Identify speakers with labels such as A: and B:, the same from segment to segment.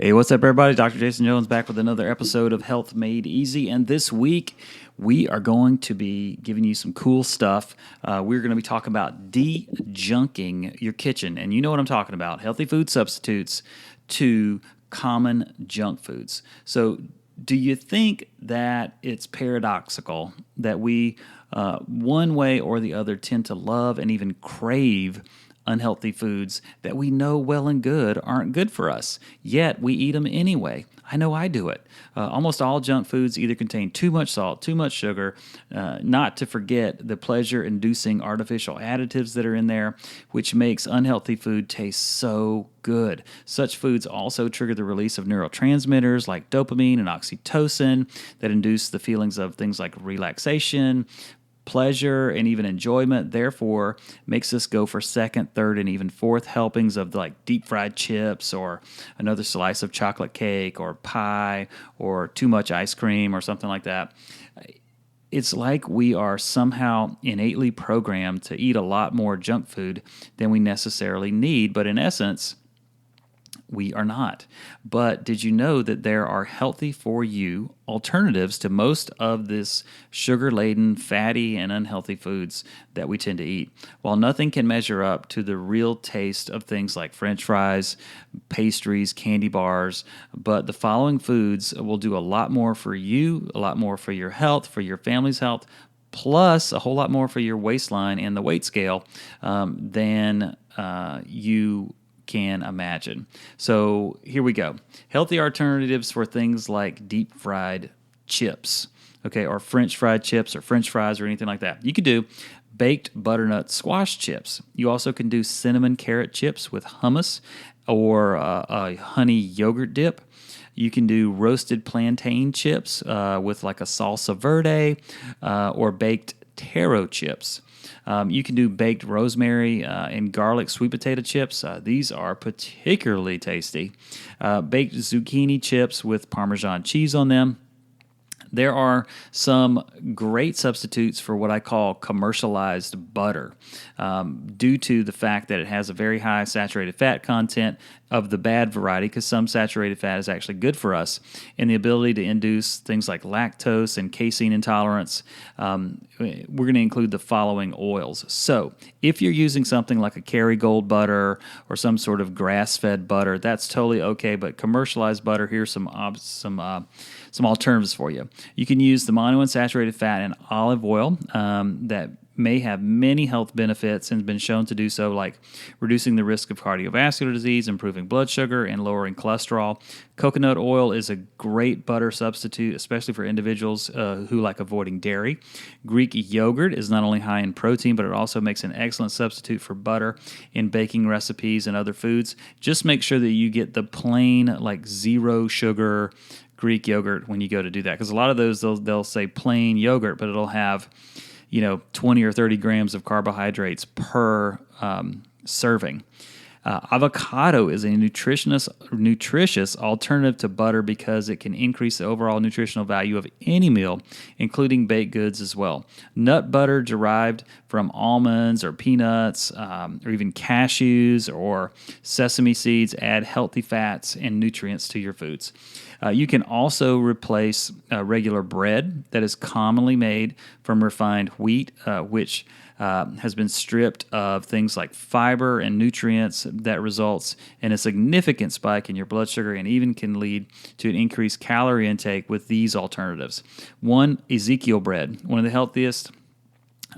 A: Hey, what's up, everybody? Dr. Jason Jones back with another episode of Health Made Easy. And this week, we are going to be giving you some cool stuff. We're going to be talking about de-junking your kitchen. And you know what I'm talking about, healthy food substitutes to common junk foods. So do you think that it's paradoxical that we, one way or the other, tend to love and even crave unhealthy foods that we know well and good aren't good for us, yet we eat them anyway? I know I do it. Almost all junk foods either contain too much salt, too much sugar, not to forget the pleasure-inducing artificial additives that are in there, which makes unhealthy food taste so good. Such foods also trigger the release of neurotransmitters like dopamine and oxytocin that induce the feelings of things like relaxation, pleasure, and even enjoyment. Therefore makes us go for second, third, and even fourth helpings of like deep fried chips or another slice of chocolate cake or pie or too much ice cream or something like that. It's like we are somehow innately programmed to eat a lot more junk food than we necessarily need, but in essence, we are not. But did you know that there are healthy for you alternatives to most of this sugar-laden, fatty, and unhealthy foods that we tend to eat? While nothing can measure up to the real taste of things like French fries, pastries, candy bars, but the following foods will do a lot more for you, a lot more for your health, for your family's health, plus a whole lot more for your waistline and the weight scale than you can imagine. So here we go. Healthy alternatives for things like deep fried chips, okay, or French fried chips or French fries or anything like that. You could do baked butternut squash chips. You also can do cinnamon carrot chips with hummus or a honey yogurt dip. You can do roasted plantain chips with like a salsa verde or baked taro chips. You can do baked rosemary and garlic sweet potato chips. These are particularly tasty. Baked zucchini chips with Parmesan cheese on them. There are some great substitutes for what I call commercialized butter due to the fact that it has a very high saturated fat content of the bad variety, because some saturated fat is actually good for us, and the ability to induce things like lactose and casein intolerance. We're going to include the following oils. So if you're using something like a Kerrygold butter or some sort of grass-fed butter, that's totally okay, but commercialized butter, here's some alternatives for you. You can use the monounsaturated fat and olive oil that may have many health benefits and has been shown to do so, like reducing the risk of cardiovascular disease, improving blood sugar, and lowering cholesterol. Coconut oil is a great butter substitute, especially for individuals who like avoiding dairy. Greek yogurt is not only high in protein, but it also makes an excellent substitute for butter in baking recipes and other foods. Just make sure that you get the plain, like zero sugar Greek yogurt when you go to do that, because a lot of those they'll say plain yogurt, but it'll have 20 or 30 grams of carbohydrates per serving. Avocado is a nutritious alternative to butter because it can increase the overall nutritional value of any meal, including baked goods as well. Nut butter derived from almonds or peanuts or even cashews or sesame seeds add healthy fats and nutrients to your foods. You can also replace regular bread that is commonly made from refined wheat, which has been stripped of things like fiber and nutrients that results in a significant spike in your blood sugar and even can lead to an increased calorie intake with these alternatives. One, Ezekiel bread, one of the healthiest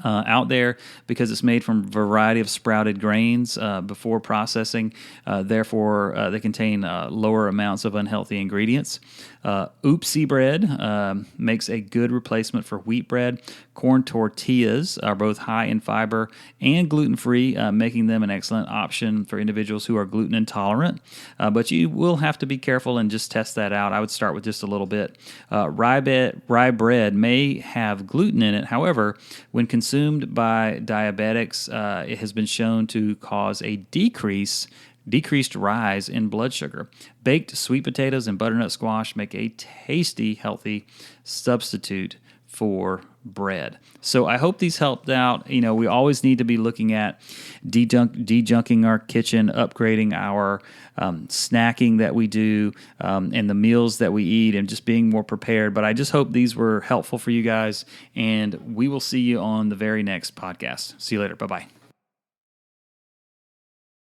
A: out there because it's made from a variety of sprouted grains before processing. Therefore, they contain lower amounts of unhealthy ingredients. Oopsie bread makes a good replacement for wheat bread. Corn tortillas are both high in fiber and gluten-free, making them an excellent option for individuals who are gluten intolerant. But you will have to be careful and just test that out. I would start with just a little bit. Rye bread may have gluten in it. However, when consumed by diabetics, it has been shown to cause a decreased rise in blood sugar. Baked sweet potatoes and butternut squash make a tasty, healthy substitute for bread. So I hope these helped out. We always need to be looking at de-junking our kitchen, upgrading our snacking that we do, and the meals that we eat, and just being more prepared. But I just hope these were helpful for you guys, and we will see you on the very next podcast. See you later. Bye-bye.